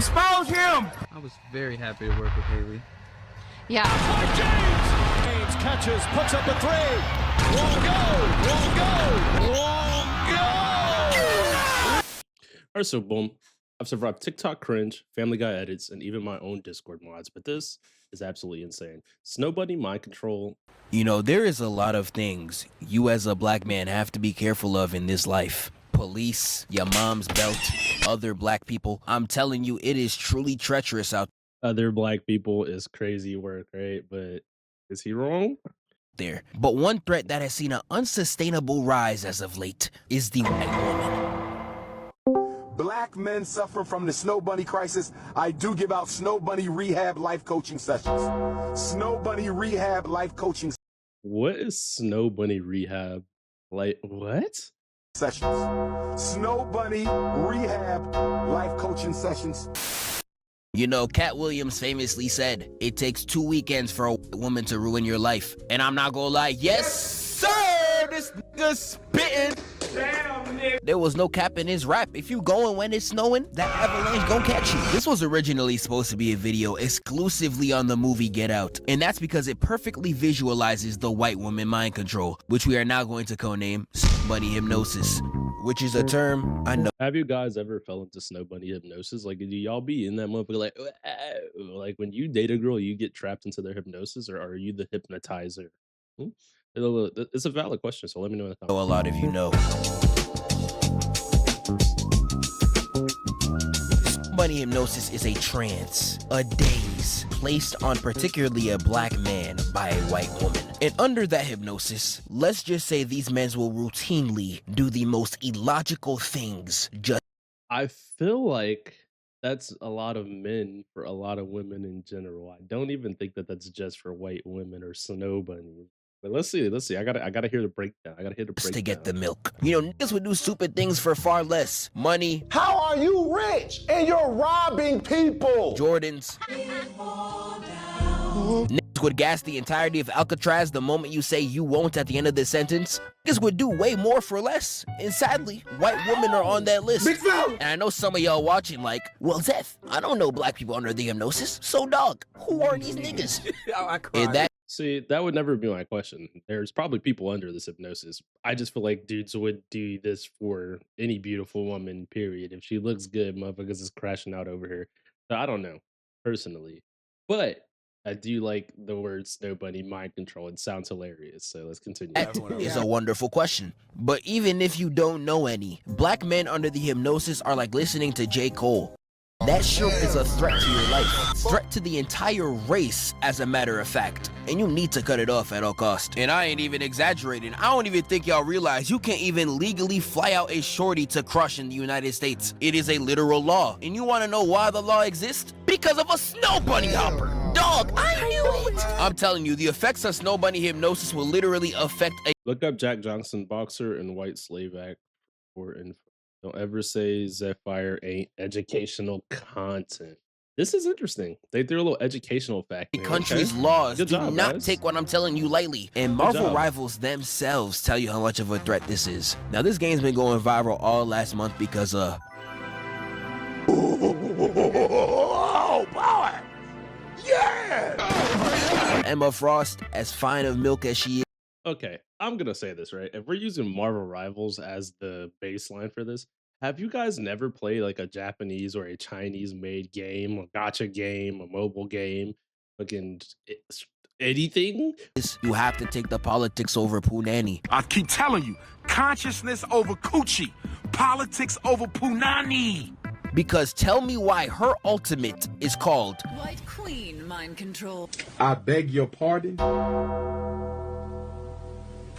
Expose him! I was very happy to work with Haley. Yeah. James catches, puts up the three. Won't go. Alright, so boom. I've survived TikTok cringe, Family Guy edits, and even my own Discord mods, but this is absolutely insane. Snowbunny mind control. You know, there is a lot of things you as a black man have to be careful of in this life. Police, your mom's belt, other black people. I'm telling you, it is truly treacherous out Other black people is crazy work, right? But is he wrong? there. But one threat that has seen an unsustainable rise as of late is the white woman. Black men suffer from the Snowbunny crisis. I do give out Snowbunny rehab life coaching sessions. Snowbunny rehab life coaching What is Snowbunny rehab? Like, what? sessions. Snowbunny rehab life coaching sessions. You know, Cat Williams famously said, it takes 2 weekends for a woman to ruin your life. And I'm not gonna lie, yes sir, this nigga spitting. Damn, nigga. There was no cap in his rap. If you going when it's snowing, that avalanche gon' catch you. This was originally supposed to be a video exclusively on the movie Get Out. And that's because it perfectly visualizes the white woman mind control, which we are now going to codename Snowbunny hypnosis, which is a term I know. Have you guys ever fell into Snowbunny hypnosis? Like, do y'all be in that motherfucker like when you date a girl, you get trapped into their hypnosis, or are you the hypnotizer? Hmm? It's a valid question, so let me know in the comments. A lot of you know. Snowbunny hypnosis is a trance, a daze, placed on particularly a black man by a white woman. And under that hypnosis, let's just say these men will routinely do the most illogical things just I feel like that's a lot of men for a lot of women in general. I don't even think that that's just for white women or Snowbunny. But let's see. I gotta hear the breakdown. I gotta hear the breakdown. to get the milk. You know, niggas would do stupid things for far less. Money, How are you rich and you're robbing people? Jordans. Niggas would gas the entirety of Alcatraz the moment you say you won't at the end of the sentence. Niggas would do way more for less. And sadly, white women are on that list. And I know some of y'all watching like, well, Zeth, I don't know black people under the hypnosis. So dog, who are these niggas? And that See, that would never be my question. There's probably people under this hypnosis. I just feel like dudes would do this for any beautiful woman, period. If she looks good, motherfuckers is crashing out over her. So I don't know, personally. But I do like the word Snowbunny mind control. It sounds hilarious. So let's continue. is a wonderful question. But even if you don't know any, black men under the hypnosis are like listening to J. Cole. That shit is a threat to your life. Threat to the entire race, as a matter of fact. And you need to cut it off at all costs. And I ain't even exaggerating. I don't even think y'all realize you can't even legally fly out a shorty to crush in the United States. It is a literal law. And you wanna know why the law exists? Because of a Snowbunny hopper. Dog, I knew it. I'm telling you, the effects of Snowbunny hypnosis will literally affect a Look up Jack Johnson boxer and White Slave Act for info. Don't ever say Zephyr ain't educational content. This is interesting. They threw a little educational fact in. country's Okay. laws. Good Do job, not guys. take what I'm telling you lightly. And Good Marvel job. rivals themselves tell you how much of a threat this is. Now, this game's been going viral all last month because Oh, power! Yeah! Emma Frost, as fine of milk as she is. Okay, I'm gonna say this, right? If we're using Marvel Rivals as the baseline for this, have you guys never played like a Japanese or a Chinese made game, a gacha game, a mobile game, fucking anything? You have to take the politics over Punani. I keep telling you, consciousness over coochie, politics over punani. Because tell me why her ultimate is called White Queen mind control. I beg your pardon.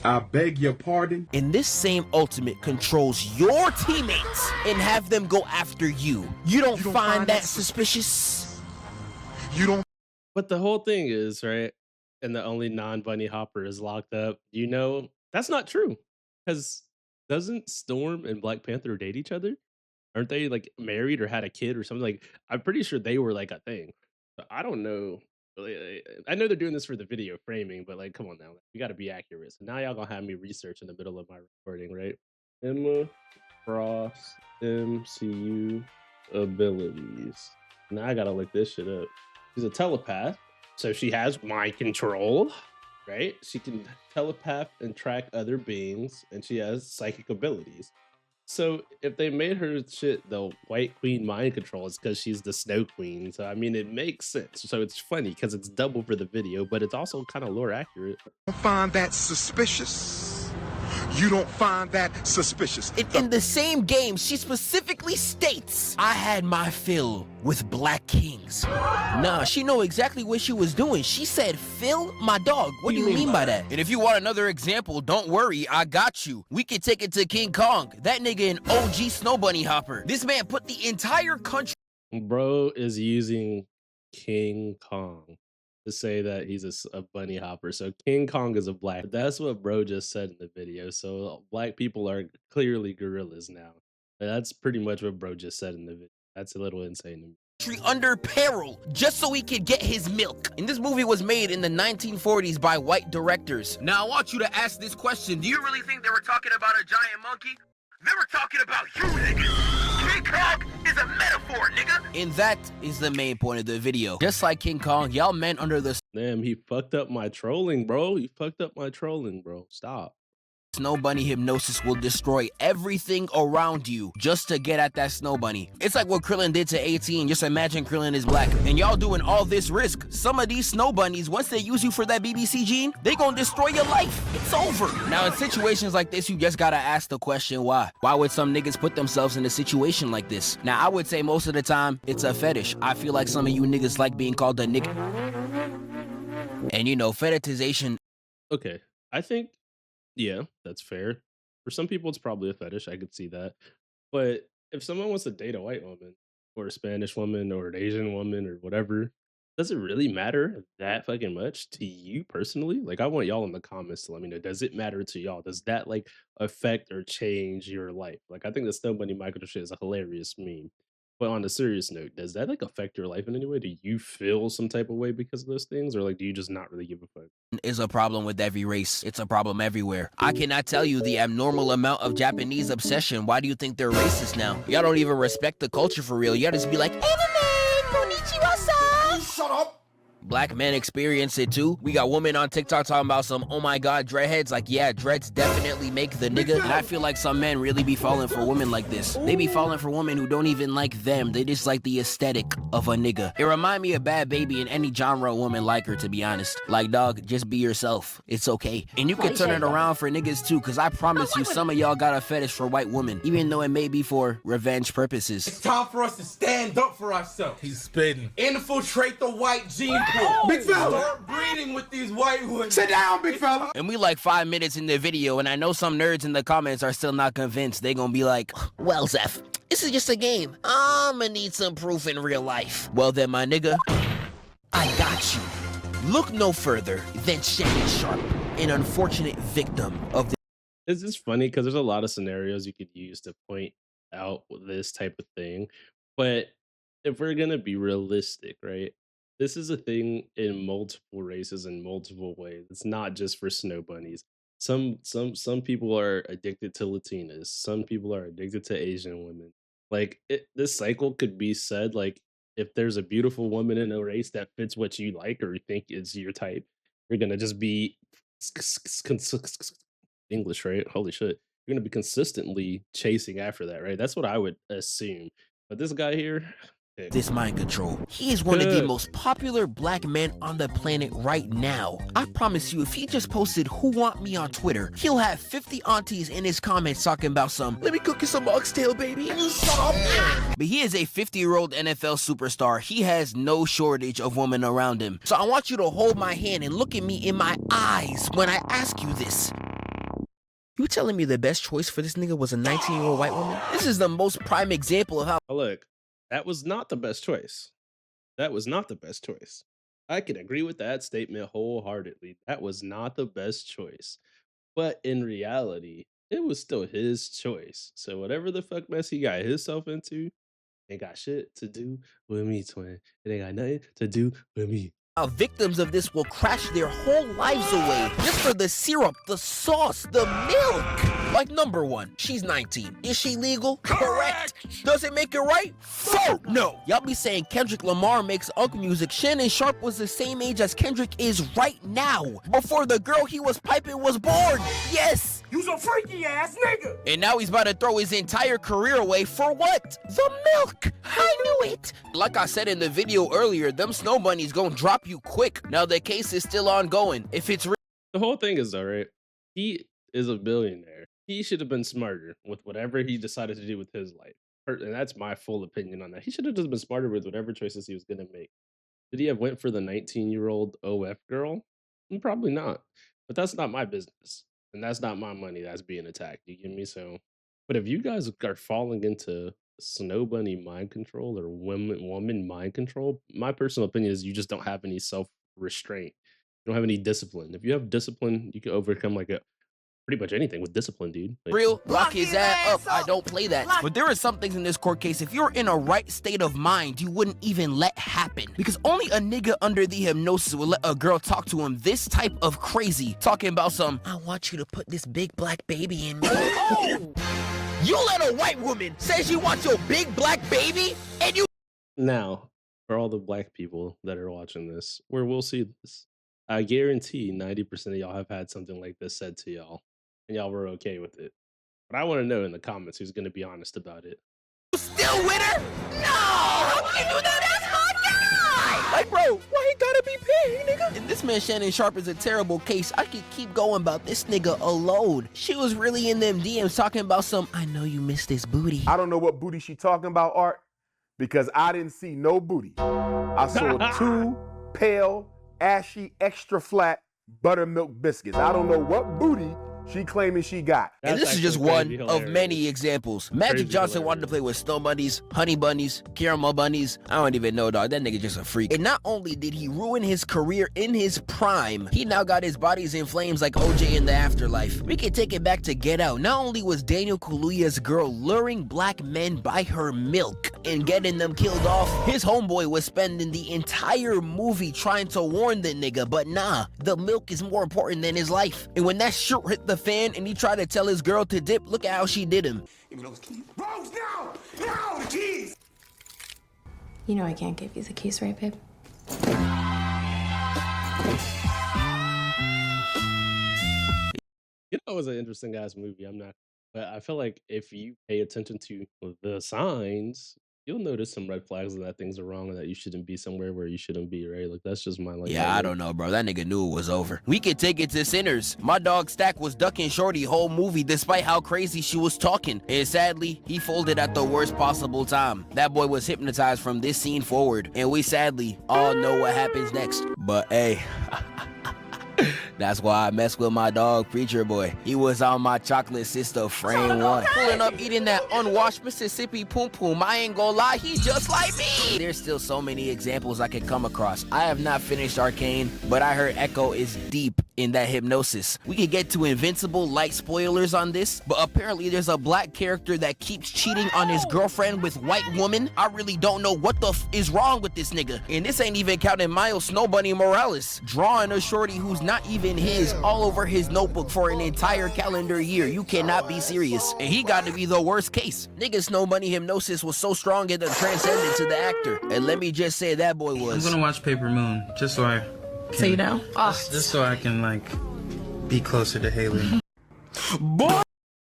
I beg your pardon. and this same ultimate controls your teammates and have them go after you. You don't find that suspicious? You don't. But the whole thing is, right? And the only non-bunny hopper is locked up. You know, that's not true. Because doesn't Storm and Black Panther date each other? Aren't they like married or had a kid or something? Like, I'm pretty sure they were like a thing. But I don't know. I know they're doing this for the video framing, but like, come on now. You got to be accurate. So now y'all gonna have me research in the middle of my recording, right? Emma Frost MCU abilities. Now I gotta look this shit up. She's a telepath, so she has mind control, right? She can telepath and track other beings, and she has psychic abilities. So if they made her shit the White Queen mind control, it's because she's the Snow Queen. So I mean, it makes sense. So it's funny because it's double for the video, but it's also kind of lore accurate. Find that suspicious? You don't find that suspicious? In the same game, she specifically states, I had my fill with black kings. Nah, she know exactly what she was doing. She said, Phil, my dog. What do you mean by that? And if you want another example, don't worry, I got you. We can take it to King Kong. That nigga an OG Snowbunny hopper. This man put the entire country. Bro is using King Kong to say that he's a bunny hopper. So King Kong is a black. That's what bro just said in the video. So black people are clearly gorillas now. That's pretty much what bro just said in the video. That's a little insane to me. Under peril just so he could get his milk. And this movie was made in the 1940s by white directors. Now I want you to ask this question. Do you really think they were talking about a giant monkey? They were talking about you, nigga. King Kong is a metaphor, nigga. And that is the main point of the video. Just like King Kong, y'all men under the Damn, he fucked up my trolling, bro. You fucked up my trolling, bro. Stop. Snow Bunny hypnosis will destroy everything around you just to get at that Snow Bunny. It's like what Krillin did to 18. Just imagine Krillin is black. And y'all doing all this risk. Some of these Snow Bunnies, once they use you for that BBC gene, they gonna destroy your life. It's over. Now, in situations like this, you just gotta ask the question, why? Why would some niggas put themselves in a situation like this? Now, I would say most of the time, it's a fetish. I feel like some of you niggas like being called a nigga. And you know, fetishization. Okay, I think, yeah, that's fair. For some people, it's probably a fetish. I could see that. But if someone wants to date a white woman or a Spanish woman or an Asian woman or whatever, does it really matter that fucking much to you personally? Like, I want y'all in the comments to let me know. Does it matter to y'all? Does that like affect or change your life? Like, I think the Snow Bunny Michael shit is a hilarious meme. But on a serious note, does that like affect your life in any way? Do you feel some type of way because of those things, or like do you just not really give a fuck? Is a problem with every race. It's a problem everywhere. I cannot tell you the abnormal amount of Japanese obsession. Why do you think they're racist now? Y'all don't even respect the culture for real. Y'all just be like, anime, konnichiwa-san. Shut up. Black men experience it too. We got women on TikTok talking about some, oh my god, dreadheads. Like, yeah, dreads definitely make the nigga. And I feel like some men really be falling for women like this. They be falling for women who don't even like them. They just like the aesthetic of a nigga. It remind me of Bad Baby and any genre woman like her, to be honest. Like, dog, just be yourself. It's okay. And you can turn it around for niggas too, because I promise you, some of y'all got a fetish for white women, even though it may be for revenge purposes. It's time for us to stand up for ourselves. He's spitting. Infiltrate the white gene pool. Big fella. Start breeding with these white women. Sit down, big fella. And we like 5 minutes in the video, and I know some nerds in the comments are still not convinced. They gonna be like, well, Zeph, this is just a game. I'ma need some proof in real life. Well then, my nigga, I got you. Look no further than Shannon Sharp, an unfortunate victim of the It's just funny because there's a lot of scenarios you could use to point out this type of thing. But if we're gonna be realistic, right? This is a thing in multiple races in multiple ways. It's not just for snow bunnies. Some people are addicted to Latinas. Some people are addicted to Asian women. Like this cycle could be said like if there's a beautiful woman in a race that fits what you like or you think is your type, you're gonna just be English, right? Holy shit. You're gonna be consistently chasing after that, right? That's what I would assume. But this guy here, this mind control. He is one of the most popular black men on the planet right now. I promise you, if he just posted who want me on Twitter, he'll have 50 aunties in his comments talking about some, let me cook you some oxtail, baby. Shut up. But he is a 50-year-old NFL superstar. He has no shortage of women around him. So I want you to hold my hand and look at me in my eyes when I ask you this. You telling me the best choice for this nigga was a 19-year-old white woman? This is the most prime example of how— look, that was not the best choice. That was not the best choice. I can agree with that statement wholeheartedly. That was not the best choice. But in reality, it was still his choice. So whatever the fuck mess he got himself into, ain't got shit to do with me, twin. It ain't got nothing to do with me. Victims of this will crash their whole lives away just for the syrup, the sauce, the milk. Like, number one, she's 19. Is she legal? Correct. Does it make it right? Fuck no. Y'all be saying Kendrick Lamar makes unk music. Shannon Sharp was the same age as Kendrick is right now, before the girl he was piping was born. Yes. You's a freaky ass nigga. And now he's about to throw his entire career away for what? The milk. I knew it. Like I said in the video earlier, them snow bunnies gonna drop you quick. Now the case is still ongoing. If it's The whole thing is, all right, he is a billionaire. He should have been smarter with whatever he decided to do with his life. And that's my full opinion on that. He should have just been smarter with whatever choices he was going to make. Did he have went for the 19-year-old OF girl? Probably not. But that's not my business. And that's not my money that's being attacked. You get me? So, but if you guys are falling into snow bunny mind control or woman mind control, my personal opinion is you just don't have any self-restraint. You don't have any discipline. If you have discipline, you can overcome like pretty much anything with discipline, dude. Like, real, lock his ass up. I don't play that. But there are some things in this court case, if you're in a right state of mind, you wouldn't even let happen. Because only a nigga under the hypnosis would let a girl talk to him this type of crazy, talking about some, I want you to put this big black baby in me. Oh! You let a white woman say she wants your big black baby, and you... Now, for all the black people that are watching this, where we'll see this, I guarantee 90% of y'all have had something like this said to y'all, and y'all were okay with it. But I want to know in the comments who's going to be honest about it. Still with her? No! How can you do that? That's my guy! Like, bro, why he gotta be paid, nigga? And this man Shannon Sharp is a terrible case. I could keep going about this nigga alone. She was really in them DMs talking about some, I know you miss this booty. I don't know what booty she talking about, Art, because I didn't see no booty. I saw 2 pale, ashy, extra flat buttermilk biscuits. I don't know what booty she claiming she got. And this is just one of many examples. Magic Johnson wanted to play with snow bunnies, honey bunnies, caramel bunnies. I don't even know, dog. That nigga just a freak. And not only did he ruin his career in his prime, he now got his bodies in flames like OJ in the afterlife. We can take it back to Get Out. Not only was Daniel Kaluuya's girl luring black men by her milk and getting them killed off, his homeboy was spending the entire movie trying to warn the nigga, but nah, the milk is more important than his life. And when that shit hit the fan and he tried to tell his girl to dip, look at how she did him. Rose, now! Now, the keys! You know I can't give you the keys, right, babe? You know, it was an interesting ass movie. But I feel like if you pay attention to the signs, you'll notice some red flags and that things are wrong and that you shouldn't be somewhere where you shouldn't be, right? Like, that's just my life. Yeah, I don't know, bro. That nigga knew it was over. We could take it to Sinners. My dog Stack was ducking Shorty whole movie despite how crazy she was talking. And sadly, he folded at the worst possible time. That boy was hypnotized from this scene forward. And we sadly all know what happens next. But hey... That's why I mess with my dog, Preacher Boy. He was on my chocolate sister frame 1. Pulling up eating that unwashed Mississippi Poom Poom. I ain't gonna lie, he just like me. There's still so many examples I could come across. I have not finished Arcane, but I heard Echo is deep in that hypnosis. We could get to Invincible light spoilers on this, but apparently there's a black character that keeps cheating on his girlfriend with white woman. I really don't know what the is wrong with this nigga. And this ain't even counting Miles Snowbunny Morales, drawing a shorty who's not even his all over his notebook for an entire calendar year. You cannot be serious. And he got to be the worst case. Nigga Snow Bunny hypnosis was so strong it transcended to the actor. And let me just say that boy was. I'm gonna watch Paper Moon just so I can, So you know? just so I can like be closer to Haley. Boy!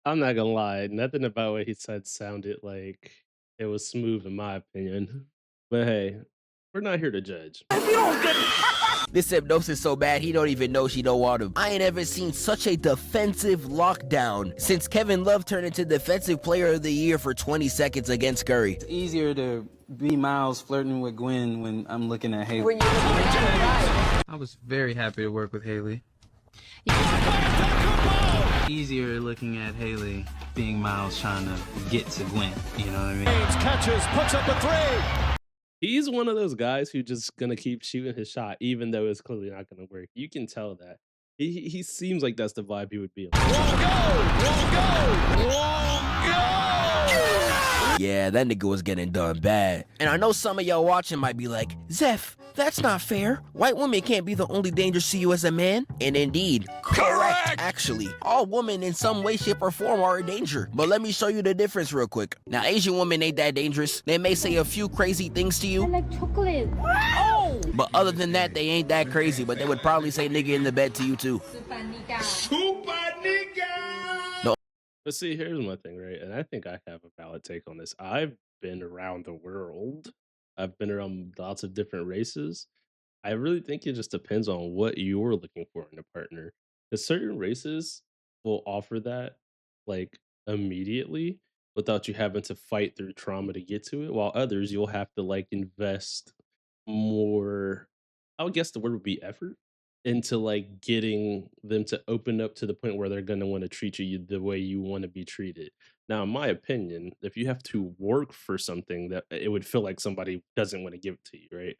I'm not gonna lie, nothing about what he said sounded like it was smooth in my opinion. But hey, we're not here to judge. This hypnosis so bad he don't even know she don't want him. I ain't ever seen such a defensive lockdown since Kevin Love turned into Defensive Player of the Year for 20 seconds against Curry. It's easier to be Miles flirting with Gwen when I'm looking at Haley. I was very happy to work with Haley. Easier looking at Haley being Miles trying to get to Gwen, you know what I mean? Catches, puts up a 3. He's one of those guys who just gonna keep shooting his shot, even though it's clearly not gonna work. You can tell that. He seems like that's the vibe he would be. Won't go! Won't go! Won't go! Yeah, that nigga was getting done bad. And I know some of y'all watching might be like, Zeph, that's not fair. White women can't be the only danger to you as a man. And indeed, correct. Actually, all women in some way, shape, or form are a danger. But let me show you the difference real quick. Now, Asian women ain't that dangerous. They may say a few crazy things to you. I like chocolate. Oh! But other than that, they ain't that crazy. But they would probably say nigga in the bed to you too. Super nigga! No. But see, here's my thing, right? And I think I have a valid take on this. I've been around the world. I've been around lots of different races. I really think it just depends on what you're looking for in a partner. Because certain races will offer that like immediately without you having to fight through trauma to get to it, while others you'll have to like invest more, I would guess the word would be effort, into like getting them to open up to the point where they're going to want to treat you the way you want to be treated. Now, in my opinion, if you have to work for something, that it would feel like somebody doesn't want to give it to you, right?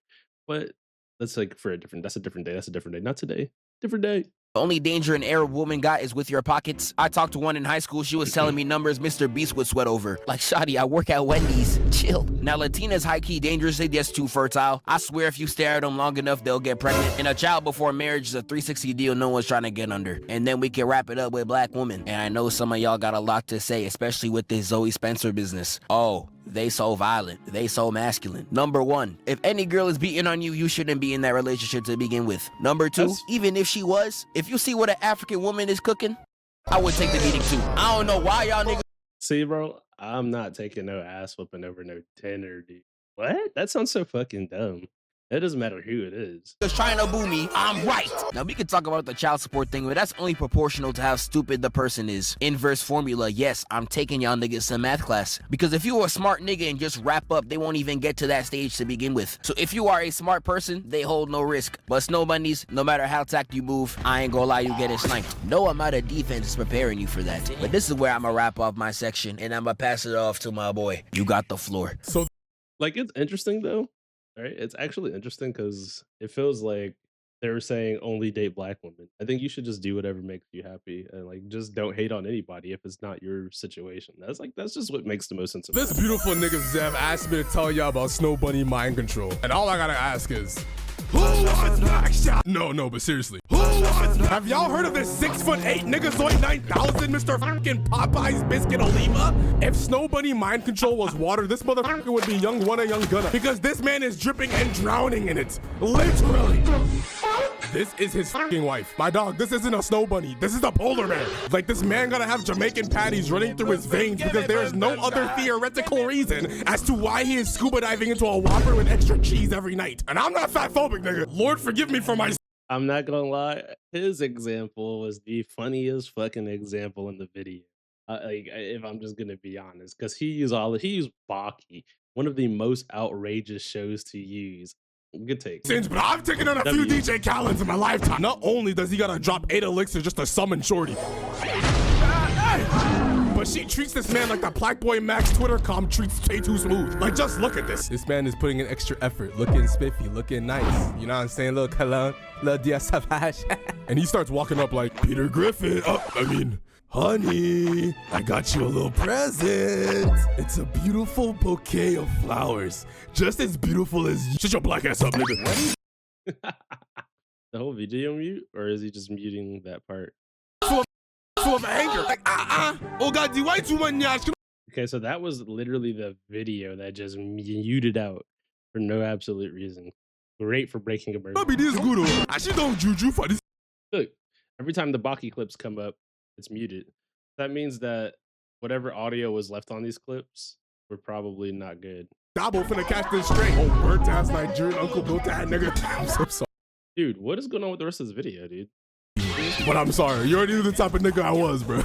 But that's like for a different, that's a different day. That's a different day. Not today. Different day. The only danger an Arab woman got is with your pockets. I talked to one in high school. She was telling me numbers Mr. Beast would sweat over. Like, Shawty, I work at Wendy's. Chill. Now, Latinas high-key dangerous. They just too fertile. I swear if you stare at them long enough, they'll get pregnant. And a child before marriage is a 360 deal no one's trying to get under. And then we can wrap it up with black women. And I know some of y'all got a lot to say, especially with this Zoe Spencer business. Oh, they so violent. They so masculine. Number one, if any girl is beating on you, you shouldn't be in that relationship to begin with. Number two, even if she was, if you see what an African woman is cooking, I would take the beating too. I don't know why y'all niggas. See, bro, I'm not taking no ass whooping over no dinner, dude. What? That sounds so fucking dumb. It doesn't matter who it is. Just trying to boo me, I'm right. Now we can talk about the child support thing, but that's only proportional to how stupid the person is. Inverse formula, yes, I'm taking y'all niggas some math class. Because if you are a smart nigga and just wrap up, they won't even get to that stage to begin with. So if you are a smart person, they hold no risk. But Snowbunnies, no matter how tact you move, I ain't gonna lie, you get it sniped. No amount of defense is preparing you for that. But this is where I'm gonna wrap off my section, and I'm gonna pass it off to my boy. You got the floor. So, like, it's interesting though. Right? It's actually interesting because it feels like they were saying only date black women. I think you should just do whatever makes you happy and like just don't hate on anybody if it's not your situation. That's just what makes the most sense of This beautiful nigga Zev asked me to tell y'all about Snowbunny mind control. And all I gotta ask is, who wants next? No, but seriously. Who wants next? Have y'all heard of this 6'8" niggazoid 9000 Mr. fucking Popeye's Biscuit Oliva? If Snowbunny mind control was water, this motherfucker would be young Wanna Young Gunna. Because this man is dripping and drowning in it. Literally. This is his fucking wife. My dog, this isn't a Snowbunny. This is a polar bear. Like, this man gotta have Jamaican patties running through his veins because there is no other theoretical reason as to why he is scuba diving into a Whopper with extra cheese every night. And I'm not fat phobic, nigga. Lord forgive me for my... I'm not gonna lie, his example was the funniest fucking example in the video. If I'm just gonna be honest, because he used Baki, one of the most outrageous shows to use. Good take. But I've taken on a few DJ Khaleds in my lifetime. Not only does he gotta drop 8 elixirs just to summon Shorty, but she treats this man like the Black Boy Max Twitter com treats Tay Too Smooth. Like, just look at this. This man is putting in extra effort, looking spiffy, looking nice. You know what I'm saying? Little cologne, little dia savage. And he starts walking up like, Peter Griffin. Honey, I got you a little present. It's a beautiful bouquet of flowers. Just as beautiful as you. Shut your black ass up, nigga. The whole video mute, or is he just muting that part? Full of anger. Like, oh God, do I too much? Okay, so that was literally the video that just muted out for no absolute reason. Great for breaking a merge. This good. I should don't juju for this. Look, every time the Baki clips come up, it's muted. That means that whatever audio was left on these clips were probably not good. Dabo finna catch this straight. Oh, burnt ass Nigerian uncle built that nigga. I'm so sorry. Dude, what is going on with the rest of this video, dude? But I'm sorry. You already knew the type of nigga I was, bro.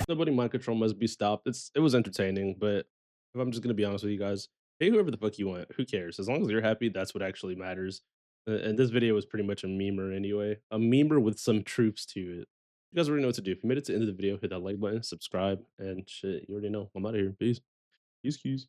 Nobody mind control must be stopped. It was entertaining, but if I'm just gonna be honest with you guys, hey, whoever the fuck you want, who cares? As long as you're happy, that's what actually matters. And this video was pretty much a memer anyway. A memer with some truths to it. You guys already know what to do. If you made it to the end of the video, hit that like button, subscribe, and shit. You already know. I'm out of here. Peace. Peace, cues.